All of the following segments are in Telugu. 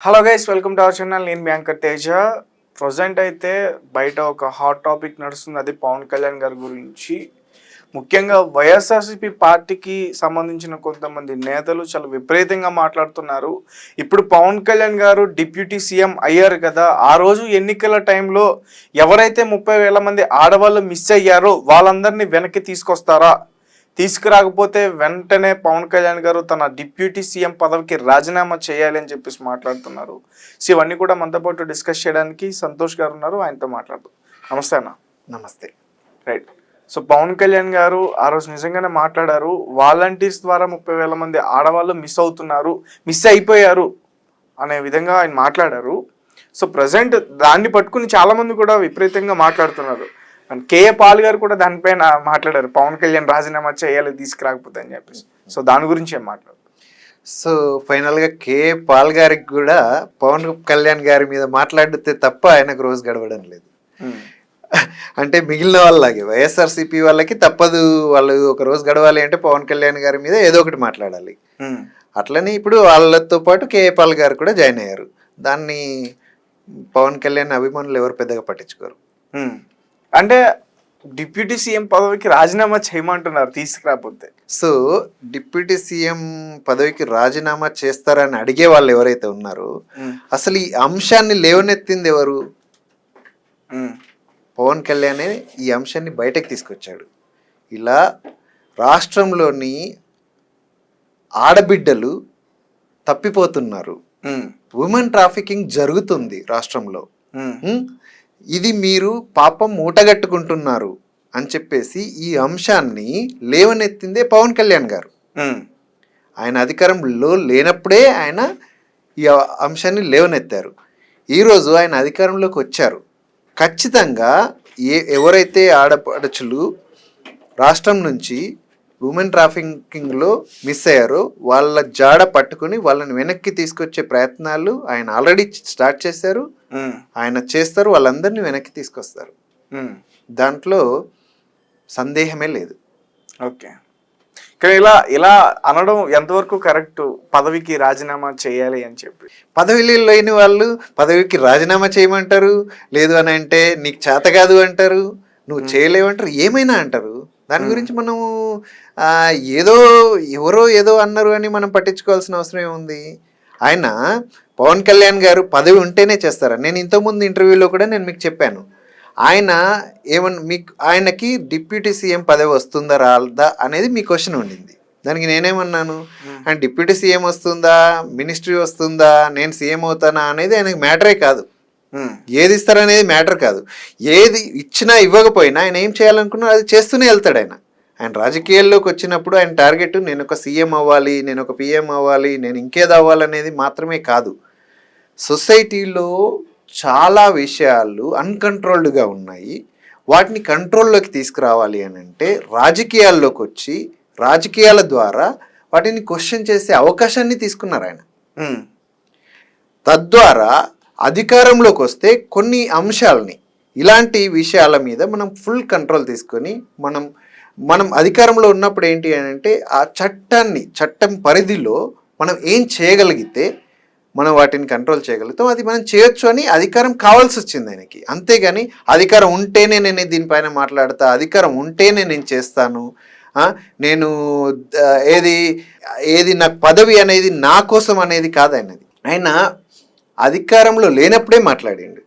Hello guys, welcome to our channel. నేను మీ యాంకర్ తేజ. ప్రజెంట్ అయితే బయట ఒక హాట్ టాపిక్ నడుస్తుంది, అది పవన్ కళ్యాణ్ గారి గురించి. ముఖ్యంగా వైఎస్ఆర్సీపీ పార్టీకి సంబంధించిన కొంతమంది నేతలు చాలా విపరీతంగా మాట్లాడుతున్నారు. ఇప్పుడు పవన్ కళ్యాణ్ గారు డిప్యూటీ సీఎం అయ్యారు కదా, ఆ రోజు ఎన్నికల టైంలో ఎవరైతే 30,000 మంది ఆడవాళ్ళు మిస్ అయ్యారో వాళ్ళందరినీ వెనక్కి తీసుకొస్తారా, తీసుకురాకపోతే వెంటనే పవన్ కళ్యాణ్ గారు తన డిప్యూటీ సీఎం పదవికి రాజీనామా చేయాలి అని చెప్పేసి మాట్లాడుతున్నారు. సో ఇవన్నీ కూడా మనతో పాటు డిస్కస్ చేయడానికి సంతోష్ గారు ఉన్నారు, ఆయనతో మాట్లాడుతూ. నమస్తే అన్న. నమస్తే. రైట్. సో పవన్ కళ్యాణ్ గారు ఆ రోజు నిజంగానే మాట్లాడారు. వాలంటీర్స్ ద్వారా 30,000 మంది ఆడవాళ్ళు మిస్ అయిపోయారు అనే విధంగా ఆయన మాట్లాడారు. సో ప్రజెంట్ దాన్ని పట్టుకుని చాలామంది కూడా విపరీతంగా మాట్లాడుతున్నారు. అండ్ కేఏ పాల్ గారు కూడా దానిపైన మాట్లాడారు, పవన్ కళ్యాణ్ రాజీనామా చేయాలి తీసుకురాకపోతే అని చెప్పేసి. సో దాని గురించి ఏం మాట్లాడారు? సో ఫైనల్గా కేఏ పాల్ గారికి కూడా పవన్ కళ్యాణ్ గారి మీద మాట్లాడితే తప్ప ఆయనకు రోజు గడవడం లేదు. అంటే మిగిలిన వాళ్ళకి వైఎస్ఆర్సీపీ వాళ్ళకి తప్పదు, వాళ్ళు ఒక రోజు గడవాలి అంటే పవన్ కళ్యాణ్ గారి మీద ఏదో ఒకటి మాట్లాడాలి. అట్లనే ఇప్పుడు వాళ్ళతో పాటు కేఏ పాల్ గారు కూడా జాయిన్ అయ్యారు. దాన్ని పవన్ కళ్యాణ్ అభిమానులు ఎవరు పెద్దగా పట్టించుకోరు. అంటే డిప్యూటీ సీఎం పదవికి రాజీనామా చేయమంటున్నారు తీసుకురాకపోతే. సో డిప్యూటీ సీఎం పదవికి రాజీనామా చేస్తారని అడిగే వాళ్ళు ఎవరైతే ఉన్నారో అసలు ఈ అంశాన్ని లేవనెత్తింది ఎవరు? పవన్ కళ్యాణే ఈ అంశాన్ని బయటకు తీసుకొచ్చాడు. ఇలా రాష్ట్రంలోని ఆడబిడ్డలు తప్పిపోతున్నారు, ఉమెన్ ట్రాఫికింగ్ జరుగుతుంది రాష్ట్రంలో, ఇది మీరు పాపం మూటగట్టుకుంటున్నారు అని చెప్పేసి ఈ అంశాన్ని లేవనెత్తిందే పవన్ కళ్యాణ్ గారు. ఆయన అధికారంలో లేనప్పుడే ఆయన ఈ అంశాన్ని లేవనెత్తారు. ఈరోజు ఆయన అధికారంలోకి వచ్చారు. ఖచ్చితంగా ఎవరైతే ఆడపడుచులు రాష్ట్రం నుంచి ఉమెన్ ట్రాఫికింగ్లో మిస్ అయ్యారో వాళ్ళ జాడ పట్టుకుని వాళ్ళని వెనక్కి తీసుకొచ్చే ప్రయత్నాలు ఆయన ఆల్రెడీ స్టార్ట్ చేశారు, ఆయన చేస్తారు, వాళ్ళందరినీ వెనక్కి తీసుకొస్తారు. దాంట్లో సందేహమే లేదు. ఓకే, కానీ ఇలా అనడం ఎంతవరకు కరెక్ట్? పదవికి రాజీనామా చేయాలి అని చెప్పి పదవిలో లేని వాళ్ళు పదవికి రాజీనామా చేయమంటారు, లేదు అని అంటే నీకు చేత కాదు అంటారు, నువ్వు చేయలేవంటారు, ఏమైనా అంటారు. దాని గురించి మనము ఎవరో ఏదో అన్నారు అని మనం పట్టించుకోవాల్సిన అవసరం ఏముంది? ఆయన పవన్ కళ్యాణ్ గారు పదవి ఉంటేనే చేస్తారా? నేను ఇంతకుముందు ఇంటర్వ్యూలో కూడా నేను మీకు చెప్పాను, ఆయన ఆయనకి డిప్యూటీ సీఎం పదవి వస్తుందా రాదా అనేది మీ క్వశ్చన్ ఉండింది. దానికి నేనేమన్నాను, ఆయన డిప్యూటీ సీఎం వస్తుందా, మినిస్ట్రీ వస్తుందా, నేను సీఎం అవుతానా అనేది ఆయనకు మ్యాటరే కాదు. ఏది ఇస్తారనేది మ్యాటర్ కాదు. ఏది ఇచ్చినా ఇవ్వకపోయినా ఆయన ఏం చేయాలనుకున్నా అది చేస్తూనే వెళ్తాడు. ఆయన రాజకీయాల్లోకి వచ్చినప్పుడు ఆయన టార్గెట్ నేను ఒక సీఎం అవ్వాలి, నేను ఒక పిఎం అవ్వాలి, నేను ఇంకేదో అవ్వాలనేది మాత్రమే కాదు. సొసైటీలో చాలా విషయాలు అన్కంట్రోల్డ్గా ఉన్నాయి, వాటిని కంట్రోల్లోకి తీసుకురావాలి అని అంటే రాజకీయాల్లోకి వచ్చి రాజకీయాల ద్వారా వాటిని క్వశ్చన్ చేసే అవకాశాన్ని తీసుకున్నారు ఆయన. తద్వారా అధికారంలోకి వస్తే కొన్ని అంశాలని, ఇలాంటి విషయాల మీద మనం ఫుల్ కంట్రోల్ తీసుకొని మనం అధికారంలో ఉన్నప్పుడు ఏంటి అని అంటే ఆ చట్టం పరిధిలో మనం ఏం చేయగలిగితే మనం వాటిని కంట్రోల్ చేయగలుగుతాం, అది మనం చేయొచ్చు అని అధికారం కావాల్సి వచ్చింది ఆయనకి. అంతేగాని అధికారం ఉంటేనే నేను దీనిపైన మాట్లాడతా, అధికారం ఉంటేనే నేను చేస్తాను, నేను ఏది నాకు పదవి అనేది నా కోసం అనేది కాదు ఆయనది. ఆయన అధికారంలో లేనప్పుడే మాట్లాడిండు.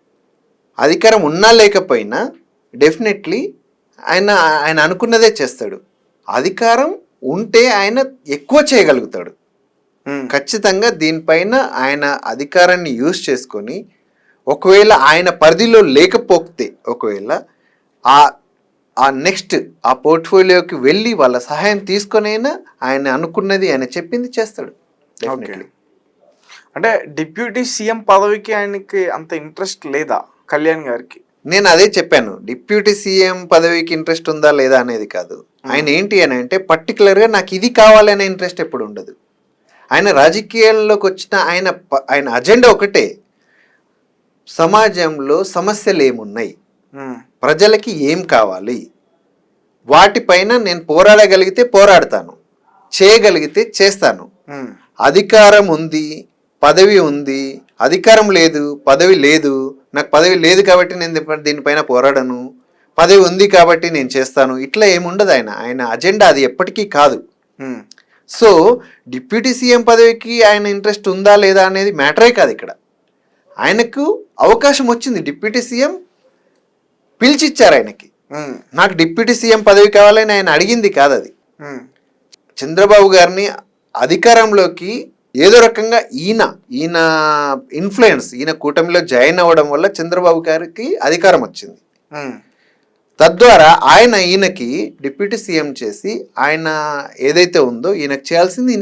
అధికారం ఉన్నా లేకపోయినా డెఫినెట్లీ ఆయన అనుకున్నదే చేస్తాడు. అధికారం ఉంటే ఆయన ఎక్కువ చేయగలుగుతాడు. ఖచ్చితంగా దీనిపైన ఆయన అధికారాన్ని యూజ్ చేసుకొని ఒకవేళ ఆయన పరిధిలో లేకపోతే ఒకవేళ ఆ నెక్స్ట్ ఆ పోర్ట్ఫోలియోకి వెళ్ళి వాళ్ళ సహాయం తీసుకొనైనా ఆయన అనుకున్నది ఆయన చెప్పింది చేస్తాడు. అంటే డిప్యూటీ సీఎం పదవికి ఆయనకి అంత ఇంట్రెస్ట్ లేదా కళ్యాణ్ గారికి? నేను అదే చెప్పాను, డిప్యూటీ సీఎం పదవికి ఇంట్రెస్ట్ ఉందా లేదా అనేది కాదు. ఆయన ఏంటి అని అంటే పర్టికులర్గా నాకు ఇది కావాలనే ఇంట్రెస్ట్ ఎప్పుడు ఉండదు. ఆయన రాజకీయాల్లోకి వచ్చిన ఆయన అజెండా ఒకటే, సమాజంలో సమస్యలు ఏమున్నాయి, ప్రజలకి ఏం కావాలి, వాటిపైన నేను పోరాడగలిగితే పోరాడతాను, చేయగలిగితే చేస్తాను. అధికారం ఉంది, పదవి ఉంది, అధికారం లేదు, పదవి లేదు, నాకు పదవి లేదు కాబట్టి నేను దీనిపైన పోరాడను, పదవి ఉంది కాబట్టి నేను చేస్తాను, ఇట్లా ఏముండదు. ఆయన అజెండా అది ఎప్పటికీ కాదు. ఉమ్, సో డిప్యూటీ సీఎం పదవికి ఆయన ఇంట్రెస్ట్ ఉందా లేదా అనేది మ్యాటరే కాదు ఇక్కడ. ఆయనకు అవకాశం వచ్చింది, డిప్యూటీ సీఎం పిలిచిచ్చారు ఆయనకి. ఉమ్, నాకు డిప్యూటీ సీఎం పదవి కావాలని ఆయన అడిగింది కాదు అది. ఉమ్, చంద్రబాబు గారిని అధికారంలోకి ఏదో రకంగా ఈయన ఇన్ఫ్లుయెన్స్, ఈయన కూటమిలో జాయిన్ అవ్వడం వల్ల చంద్రబాబు గారికి అధికారం వచ్చింది. ఉమ్, తద్వారా ఈయనకి డిప్యూటీ సీఎం చేసి ఆయన ఏదైతే ఉందో ఈయనకు చేయాల్సింది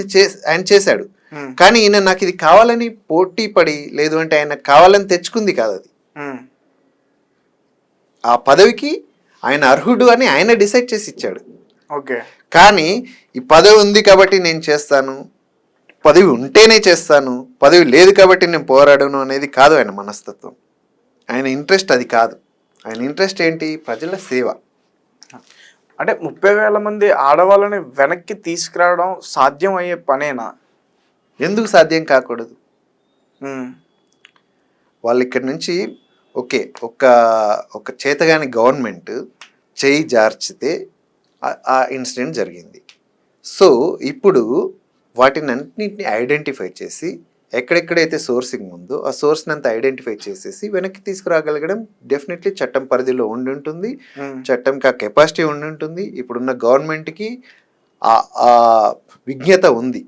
ఆయన చేశాడు. ఉమ్, కానీ ఈయన నాకు ఇది కావాలని పోటీ పడి, లేదు అంటే ఆయన కావాలని తెచ్చుకుంది కాదు అది. ఉమ్, ఆ పదవికి ఆయన అర్హుడు అని ఆయన డిసైడ్ చేసి ఇచ్చాడు. ఓకే. కానీ ఈ పదవి ఉంది కాబట్టి నేను చేస్తాను, పదవి ఉంటేనే చేస్తాను, పదవి లేదు కాబట్టి నేను పోరాడను అనేది కాదు ఆయన మనస్తత్వం. ఆయన ఇంట్రెస్ట్ అది కాదు. ఆయన ఇంట్రెస్ట్ ఏంటి? ప్రజల సేవ. అంటే 30,000 మంది ఆడవాళ్ళని వెనక్కి తీసుకురావడం సాధ్యం అయ్యే పనేనా? ఎందుకు సాధ్యం కాకూడదు? ఉమ్, వాళ్ళు ఇక్కడి నుంచి ఓకే, ఒక చేతగాని గవర్నమెంట్ చేయి జార్చితే ఆ ఇన్సిడెంట్ జరిగింది. సో ఇప్పుడు వాటిని అన్నింటినీ ఐడెంటిఫై చేసి ఎక్కడెక్కడైతే సోర్సింగ్ ఉందో ఆ సోర్స్ని అంతా ఐడెంటిఫై చేసేసి వెనక్కి తీసుకురాగలగడం డెఫినెట్లీ చట్టం పరిధిలో ఉండి, చట్టంకి ఆ కెపాసిటీ ఉండి, ఇప్పుడున్న గవర్నమెంట్కి ఆ విజ్ఞత ఉంది.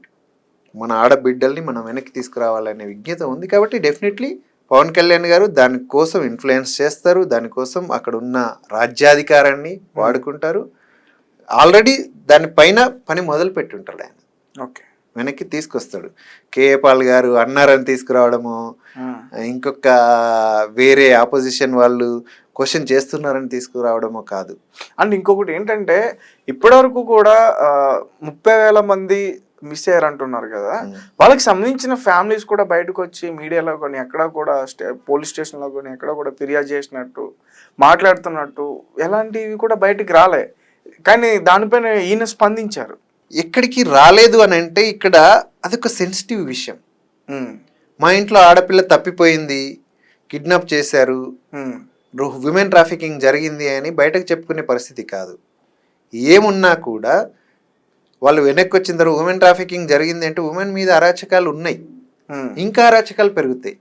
మన ఆడబిడ్డల్ని మనం వెనక్కి తీసుకురావాలనే విజ్ఞత ఉంది. కాబట్టి డెఫినెట్లీ పవన్ కళ్యాణ్ గారు దానికోసం ఇన్ఫ్లుయెన్స్ చేస్తారు, దానికోసం అక్కడ ఉన్న రాజ్యాధికారాన్ని వాడుకుంటారు. ఆల్రెడీ దానిపైన పని మొదలు పెట్టుంటాడు ఆయన. ఓకే. వెనక్కి తీసుకొస్తాడు. కేఏ పాల్ గారు అన్నారని తీసుకురావడము, ఇంకొక వేరే ఆపోజిషన్ వాళ్ళు క్వశ్చన్ చేస్తున్నారని తీసుకురావడమో కాదు. అండ్ ఇంకొకటి ఏంటంటే ఇప్పటివరకు కూడా 30,000 మంది మిస్ అయ్యారు అంటున్నారు కదా, వాళ్ళకి సంబంధించిన ఫ్యామిలీస్ కూడా బయటకు వచ్చి మీడియాలో కానీ ఎక్కడ కూడా పోలీస్ స్టేషన్లో కానీ ఎక్కడ కూడా ఫిర్యాదు చేసినట్టు మాట్లాడుతున్నట్టు ఎలాంటివి కూడా బయటికి రాలే. కానీ దానిపైన ఈయన స్పందించారు. ఎక్కడికి రాలేదు అని అంటే ఇక్కడ అదొక సెన్సిటివ్ విషయం. మా ఇంట్లో ఆడపిల్ల తప్పిపోయింది, కిడ్నాప్ చేశారు, విమెన్ ట్రాఫికింగ్ జరిగింది అని బయటకు చెప్పుకునే పరిస్థితి కాదు. ఏమున్నా కూడా వాళ్ళు వెనక్కి వచ్చిన తర్వాత ఉమెన్ ట్రాఫికింగ్ జరిగింది అంటే ఉమెన్ మీద అరాచకాలు ఉన్నాయి, ఇంకా అరాచకాలు పెరుగుతాయి.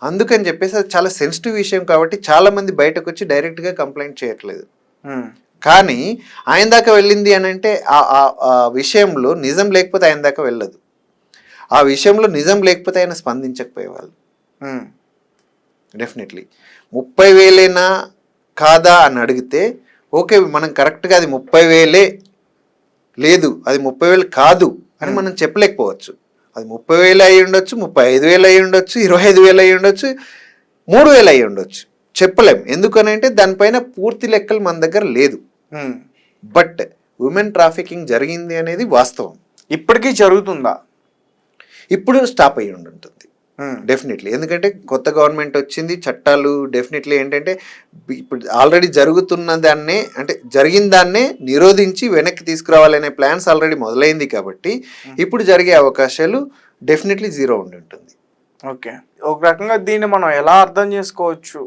అందుకని చెప్పేసి అది చాలా సెన్సిటివ్ విషయం కాబట్టి చాలా మంది బయటకు వచ్చి డైరెక్ట్గా కంప్లైంట్ చేయట్లేదు. కానీ ఆయన దాకా వెళ్ళింది అని అంటే ఆ విషయంలో నిజం లేకపోతే ఆయన దాకా వెళ్ళదు. ఆ విషయంలో నిజం లేకపోతే ఆయన స్పందించకపోయేవాళ్ళు. డెఫినెట్లీ 30,000 కాదా అని అడిగితే ఓకే, మనం కరెక్ట్గా అది 30,000 లేదు, అది 30,000 కాదు అని మనం చెప్పలేకపోవచ్చు. అది 30,000 అయి ఉండొచ్చు, 35,000 అయి ఉండొచ్చు, 25,000 అయి ఉండొచ్చు, 3,000 అయి ఉండొచ్చు, చెప్పలేం. ఎందుకనంటే దానిపైన పూర్తి లెక్కలు మన దగ్గర లేదు. బట్ ఉమెన్ ట్రాఫికింగ్ జరిగింది అనేది వాస్తవం. ఇప్పటికీ జరుగుతుందా? ఇప్పుడు స్టాప్ అయ్యి ఉంటుంది డెఫినెట్లీ. ఎందుకంటే కొత్త గవర్నమెంట్ వచ్చింది, చట్టాలు డెఫినెట్లీ ఏంటంటే ఇప్పుడు ఆల్రెడీ జరుగుతున్న దాన్నే అంటే జరిగిన దాన్నే నిరోధించి వెనక్కి తీసుకురావాలనే ప్లాన్స్ ఆల్రెడీ మొదలైంది. కాబట్టి ఇప్పుడు జరిగే అవకాశాలు డెఫినెట్లీ 0 ఉండి ఉంటుంది. ఓకే. ఒక రకంగా దీన్ని మనం ఎలా అర్థం చేసుకోవచ్చు?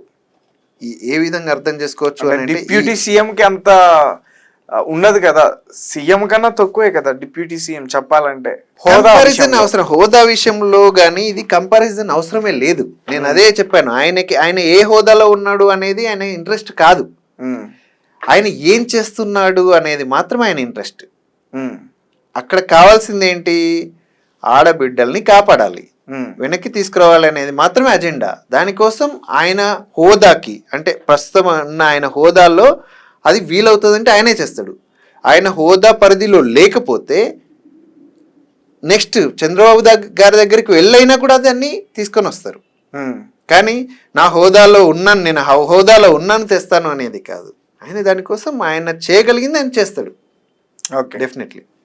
ఏ విధంగా అర్థం చేసుకోవచ్చు అంటే డిప్యూటీ సీఎంకి అంత ఉన్నది కదా, సీఎం కన్నా తక్కువే కదా డిప్యూటీ సీఎం చెప్పాలంటే. కంపారిజన్ అవసరం, హోదా విషయంలో కానీ ఇది కంపారిజన్ అవసరమే లేదు. నేను అదే చెప్పాను, ఆయన ఏ హోదాలో ఉన్నాడు అనేది ఆయన ఇంట్రెస్ట్ కాదు, ఆయన ఏం చేస్తున్నాడు అనేది మాత్రమే ఆయన ఇంట్రెస్ట్. అక్కడ కావాల్సింది ఏంటి? ఆడబిడ్డల్ని కాపాడాలి, వెనక్కి తీసుకురావాలి అనేది మాత్రమే అజెండా. దానికోసం ఆయన హోదాకి అంటే ప్రస్తుతం ఉన్న ఆయన హోదాల్లో అది వీలవుతుందంటే ఆయనే చేస్తాడు. ఆయన హోదా పరిధిలో లేకపోతే నెక్స్ట్ చంద్రబాబు గారి దగ్గరికి వెళ్ళైనా కూడా దాన్ని తీసుకొని వస్తారు. కానీ నా హోదాలో ఉన్నాను, నేను హోదాలో ఉన్నాను తెస్తాను అనేది కాదు. ఆయన దానికోసం ఆయన చేయగలిగింది ఆయన చేస్తాడు. Okay, definitely.